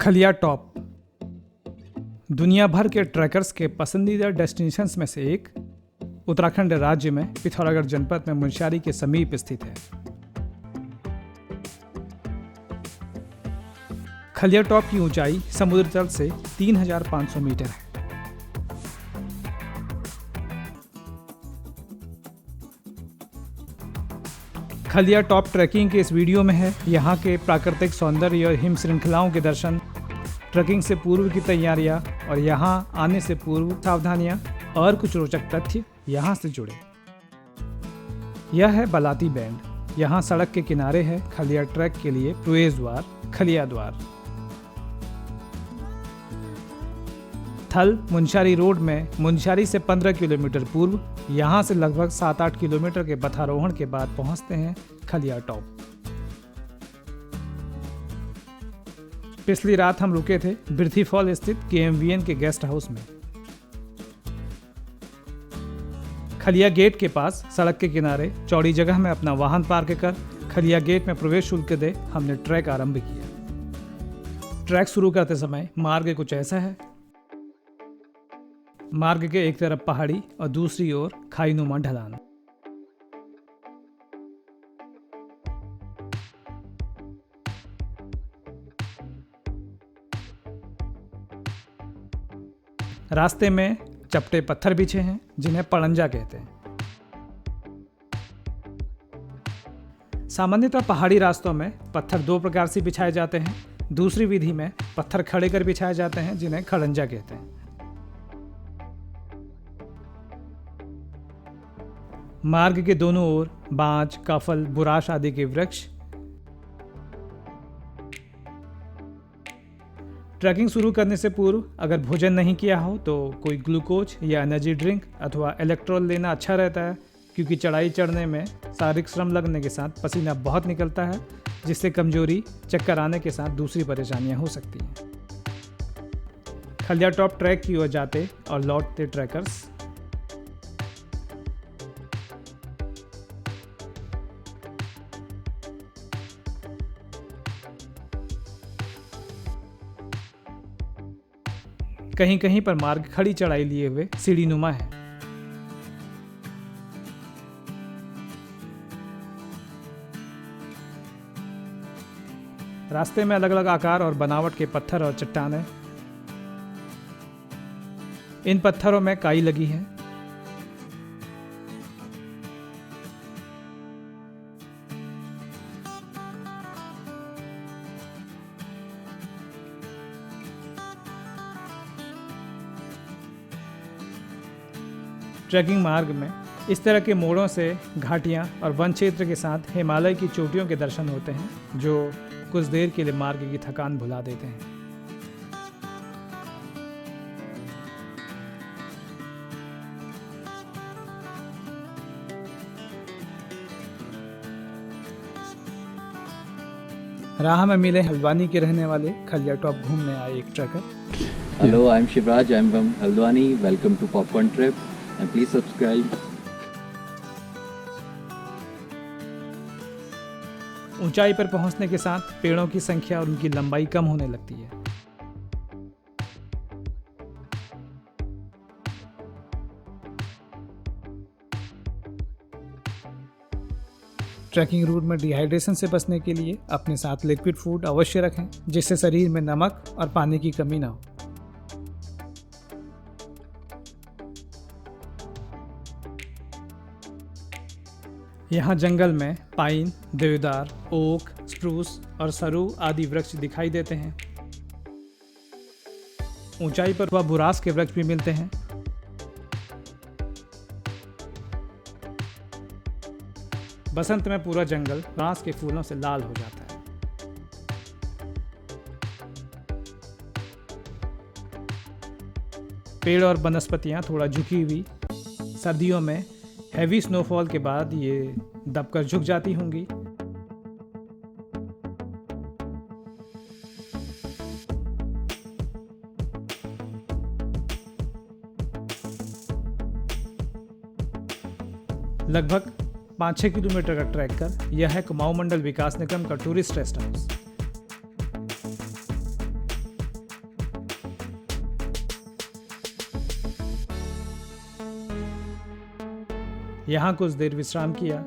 खलिया top दुनिया भर के ट्रैकर्स के पसंदीदा डेस्टिनेशंस में से एक उत्तराखंड राज्य में पिथौरागढ़ जनपद में मुनस्यारी के समीप स्थित है। खलिया टॉप की ऊंचाई समुद्र तल से 3500 मीटर है। खलिया टॉप ट्रैकिंग के इस वीडियो में है यहाँ के प्राकृतिक सौंदर्य और हिम श्रृंखलाओं के दर्शन, ट्रैकिंग से पूर्व की तैयारियाँ और यहाँ आने से पूर्व सावधानियाँ और कुछ रोचक तथ्य यहाँ से जुड़े। यह है बलाती बैंड। यहाँ सड़क के किनारे है खलिया ट्रैक के लिए प्रवेश द्वार खलिया द्वार। थल मुनस्यारी रोड में मुनस्यारी से 15 किलोमीटर पूर्व, यहाँ से लगभग 7-8 किलोमीटर के पथारोहण के बाद पहुँचते हैं खलिया टॉप। पिछली रात हम रुके थे बिर्थी फॉल स्थित KMVN के गेस्ट हाउस में। खलिया गेट के पास सड़क के किनारे चौड़ी जगह में अपना वाहन पार्क कर खलिया गेट में प्रवेश शुल्क दे हमने ट्रैक आरंभ किया। ट्रैक शुरू करते समय मार्ग कुछ ऐसा है। मार्ग के एक तरफ पहाड़ी और दूसरी ओर खाईनुमा ढलान। रास्ते में चपटे पत्थर बिछे हैं जिन्हें पड़ंजा कहते हैं। सामान्यतः पहाड़ी रास्तों में पत्थर दो प्रकार से बिछाए जाते हैं। दूसरी विधि में पत्थर खड़े कर बिछाए जाते हैं जिन्हें खड़ंजा कहते हैं। मार्ग के दोनों ओर बांज, काफल, बुराश आदि के वृक्ष। ट्रैकिंग शुरू करने से पूर्व अगर भोजन नहीं किया हो तो कोई ग्लूकोज या एनर्जी ड्रिंक अथवा इलेक्ट्रोल लेना अच्छा रहता है, क्योंकि चढ़ाई चढ़ने में शारीरिक श्रम लगने के साथ पसीना बहुत निकलता है, जिससे कमजोरी, चक्कर आने के साथ दूसरी परेशानियां हो सकती हैं। खलिया टॉप ट्रैक की ओर जाते और लौटते ट्रैकर्स कहीं कहीं पर मार्ग खड़ी चढ़ाई लिए हुए सीढ़ीनुमा है। रास्ते में अलग अलग आकार और बनावट के पत्थर और चट्टानें। इन पत्थरों में काई लगी है। ट्रैकिंग मार्ग में इस तरह के मोड़ों से घाटियां और वन क्षेत्र के साथ हिमालय की चोटियों के दर्शन होते हैं, जो कुछ देर के लिए मार्ग की थकान भुला देते हैं। राह में मिले हल्द्वानी के रहने वाले खलिया टॉप घूमने आए एक tracker. Hello, I am Shivraj, I am from Haldwani. Welcome to popcorn trip and please subscribe. ऊंचाई पर पहुंचने के साथ पेड़ों की संख्या और उनकी लंबाई कम होने लगती है। ट्रैकिंग रूट में डिहाइड्रेशन से बचने के लिए अपने साथ लिक्विड फूड अवश्य रखें, जिससे शरीर में नमक और पानी की कमी ना हो। यहाँ जंगल में पाइन, देवदार, ओक, स्प्रूस और सरू आदि वृक्ष दिखाई देते हैं। ऊंचाई पर वह बुरास के वृक्ष भी मिलते हैं। बसंत में पूरा जंगल बांस के फूलों से लाल हो जाता है। पेड़ और वनस्पतियां थोड़ा झुकी हुई, सर्दियों में हैवी स्नोफॉल के बाद ये दबकर झुक जाती होंगी। लगभग 5-6 किलोमीटर का ट्रैक कर यह है कुमाऊं मंडल विकास निगम का टूरिस्ट रेस्ट हाउस। यहाँ कुछ देर विश्राम किया।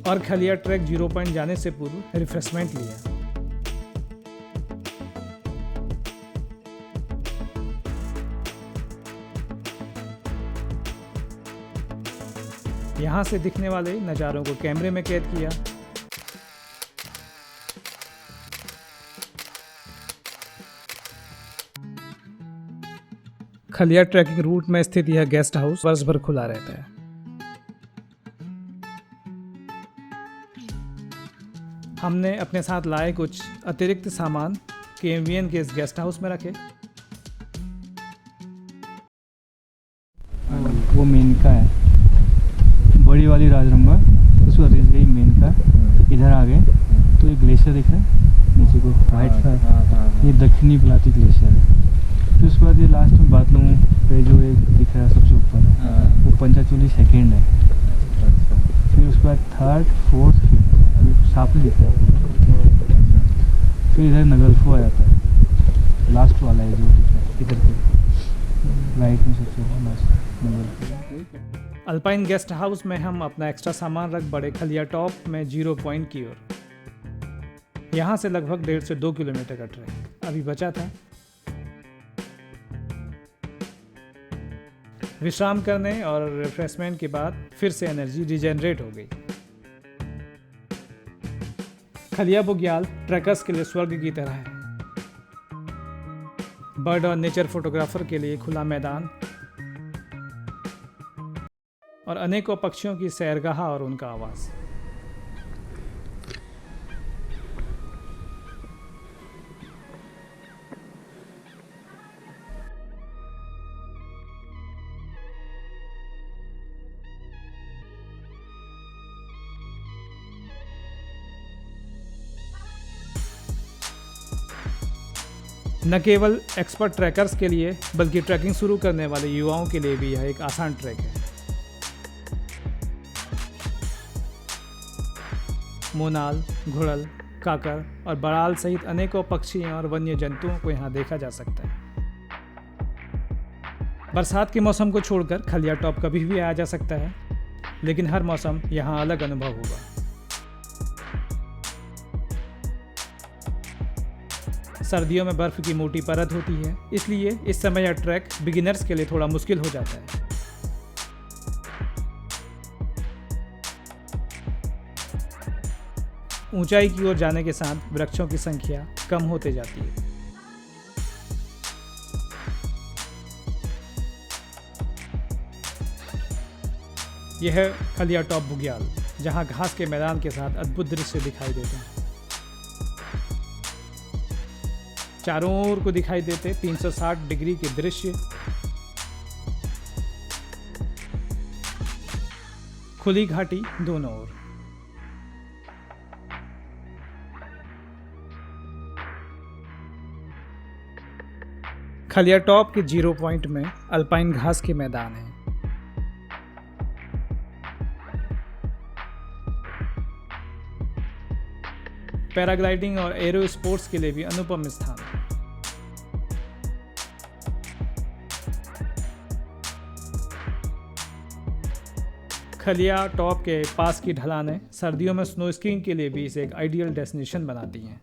और खलिया ट्रैक 0 पॉइंट जाने से पूर्व रिफ्रेशमेंट लिया। यहाँ से दिखने वाले नज़ारों को कैमरे में कैद किया। खलिया ट्रैकिंग रूट में स्थित यह गेस्ट हाउस वर्ष भर खुला रहता है। हमने अपने साथ लाए कुछ अतिरिक्त सामान KMVN के इस गेस्ट हाउस में रखे। वो मेनका है, बड़ी वाली राजरंगा, उस पर रेस गई मेनका। इधर आ गए तो एक ग्लेशियर दिख रहा है नीचे को, वाइट सा, ये दक्षिणी प्लाती ग्लेशियर है। फिर उसके बाद ये लास्ट में बातलूम पे जो एक दिख रहा है सबसे ऊपर, वो पंचाचूली सेकेंड है। फिर उसके बाद थर्ड, फोर्थ, फिफ्थ अभी साफ नहीं दिख रहा है। फिर इधर नगल्फो आ जाता है, लास्ट वाला है जो दिख रहा है इधर पे राइट में सबसे लास्ट नगल्फो। अल्पाइन गेस्ट हाउस में हम अपना एक्स्ट्रा सामान रख बड़े खलिया टॉप में 0 पॉइंट की ओर। यहाँ से लगभग 1.5 से 2 किलोमीटर का ट्रैक अभी बचा था। विश्राम करने और रिफ्रेशमेंट के बाद फिर से एनर्जी रिजेनरेट हो गई। खलिया बुग्याल ट्रैकर्स के लिए स्वर्ग की तरह है। बर्ड और नेचर फोटोग्राफर के लिए खुला मैदान और अनेकों पक्षियों की सैरगाह और उनका आवाज। न केवल एक्सपर्ट ट्रैकर्स के लिए बल्कि ट्रैकिंग शुरू करने वाले युवाओं के लिए भी यह एक आसान ट्रैक है। मोनाल, घुड़ल, काकर और बड़ाल सहित अनेकों पक्षियों और वन्य जंतुओं को यहाँ देखा जा सकता है। बरसात के मौसम को छोड़कर खलिया टॉप कभी भी आया जा सकता है, लेकिन हर मौसम यहाँ अलग अनुभव होगा। सर्दियों में बर्फ की मोटी परत होती है, इसलिए इस समय यह ट्रैक बिगिनर्स के लिए थोड़ा मुश्किल हो जाता है। ऊंचाई की ओर जाने के साथ वृक्षों की संख्या कम होते जाती है। यह खलिया टॉप बुग्याल, जहां घास के मैदान के साथ अद्भुत दृश्य दिखाई देते हैं। चारों ओर को दिखाई देते 360 डिग्री के दृश्य, खुली घाटी दोनों ओर। खलिया टॉप के 0 पॉइंट में अल्पाइन घास के मैदान हैं। पैराग्लाइडिंग और एरो स्पोर्ट्स के लिए भी अनुपम स्थान है। खलिया टॉप के पास की ढलानें सर्दियों में स्नो स्कीइंग के लिए भी इसे एक आइडियल डेस्टिनेशन बनाती हैं।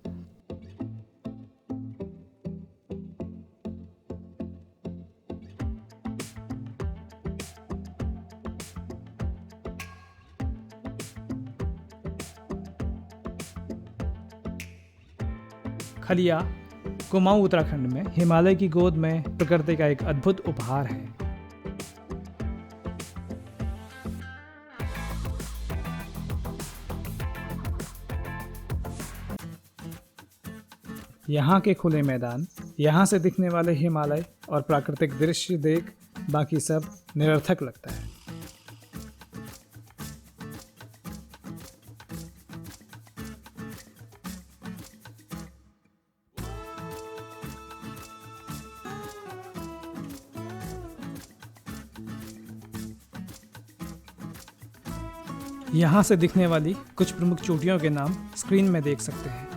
खलिया कुमाऊं उत्तराखंड में हिमालय की गोद में प्रकृति का एक अद्भुत उपहार है। यहाँ के खुले मैदान, यहाँ से दिखने वाले हिमालय और प्राकृतिक दृश्य देख बाकी सब निरर्थक लगता है। यहाँ से दिखने वाली कुछ प्रमुख चोटियों के नाम स्क्रीन में देख सकते हैं।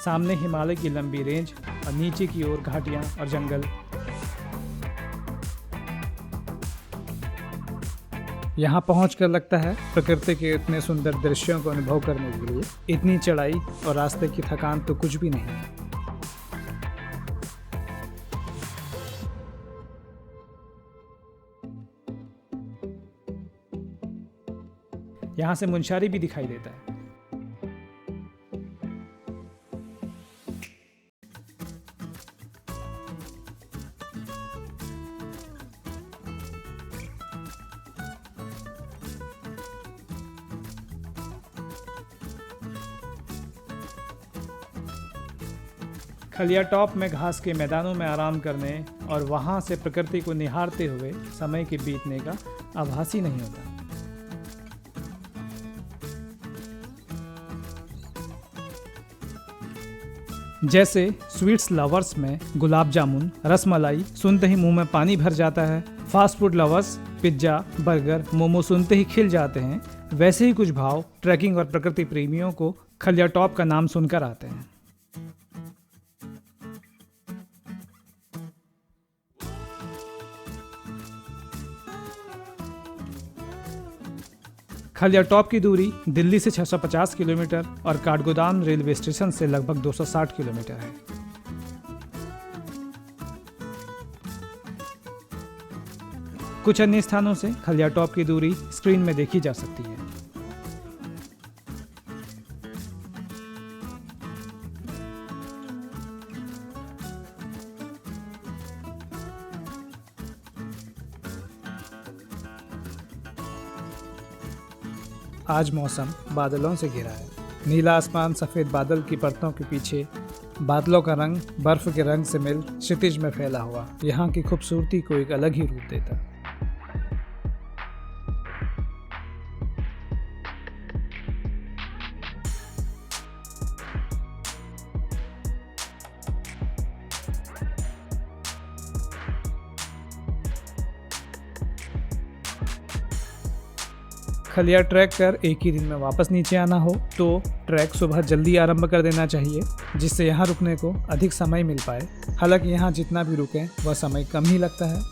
सामने हिमालय की लंबी रेंज और नीचे की ओर घाटियां और जंगल। यहाँ पहुंचकर लगता है प्रकृति के इतने सुंदर दृश्यों को अनुभव करने के लिए इतनी चढ़ाई और रास्ते की थकान तो कुछ भी नहीं। यहाँ से मुनस्यारी भी दिखाई देता है। खलिया टॉप में घास के मैदानों में आराम करने और वहां से प्रकृति को निहारते हुए समय के बीतने का आभास ही नहीं होता। जैसे स्वीट्स लवर्स में गुलाब जामुन, रसमलाई सुनते ही मुंह में पानी भर जाता है, fast food lovers pizza, burger, momo सुनते ही खिल जाते हैं, वैसे ही कुछ भाव ट्रैकिंग और प्रकृति प्रेमियों को खलिया टॉप का नाम सुनकर आते हैं। खलिया टॉप की दूरी दिल्ली से 650 किलोमीटर और काठगोदाम रेलवे स्टेशन से लगभग 260 किलोमीटर है। कुछ अन्य स्थानों से खलिया टॉप की दूरी स्क्रीन में देखी जा सकती है। आज मौसम बादलों से घिरा है। नीला आसमान सफ़ेद बादल की परतों के पीछे बादलों का रंग बर्फ के रंग से मिल क्षितिज में फैला हुआ यहाँ की खूबसूरती को एक अलग ही रूप देता। खलिया ट्रैक कर एक ही दिन में वापस नीचे आना हो तो ट्रैक सुबह जल्दी आरंभ कर देना चाहिए, जिससे यहाँ रुकने को अधिक समय मिल पाए। हालांकि यहाँ जितना भी रुकें वह समय कम ही लगता है।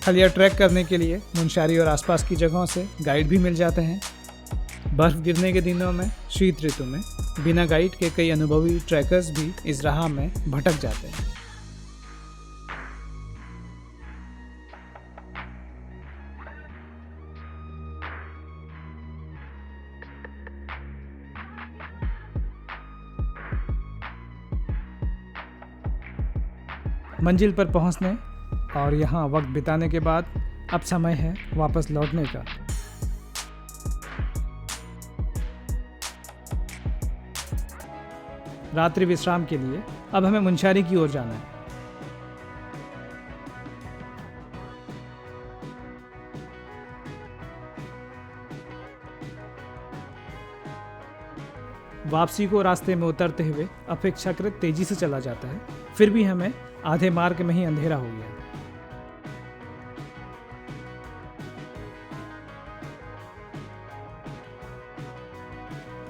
खलिया ट्रैक करने के लिए मुनस्यारी और आसपास की जगहों से गाइड भी मिल जाते हैं। बर्फ गिरने के दिनों में शीत ऋतु में बिना गाइड के कई अनुभवी ट्रैकर्स भी इस राह में भटक जाते हैं। मंजिल पर पहुंचने और यहाँ वक्त बिताने के बाद अब समय है वापस लौटने का। रात्रि विश्राम के लिए अब हमें मुनस्यारी की ओर जाना है। वापसी को रास्ते में उतरते हुए अपेक्षाकृत तेजी से चला जाता है, फिर भी हमें आधे मार्ग में ही अंधेरा हो गया।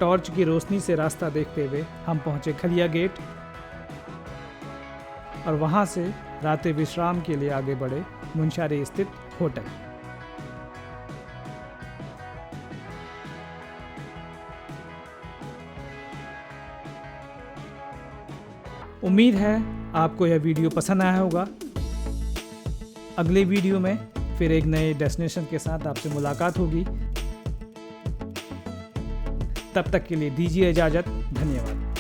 टॉर्च की रोशनी से रास्ता देखते हुए हम पहुंचे खलिया गेट और वहां से रात्रि विश्राम के लिए आगे बढ़े मुनस्यारी स्थित होटल। उम्मीद है आपको यह वीडियो पसंद आया होगा। अगले वीडियो में फिर एक नए डेस्टिनेशन के साथ आपसे मुलाकात होगी। तब तक के लिए दीजिए इजाजत। धन्यवाद।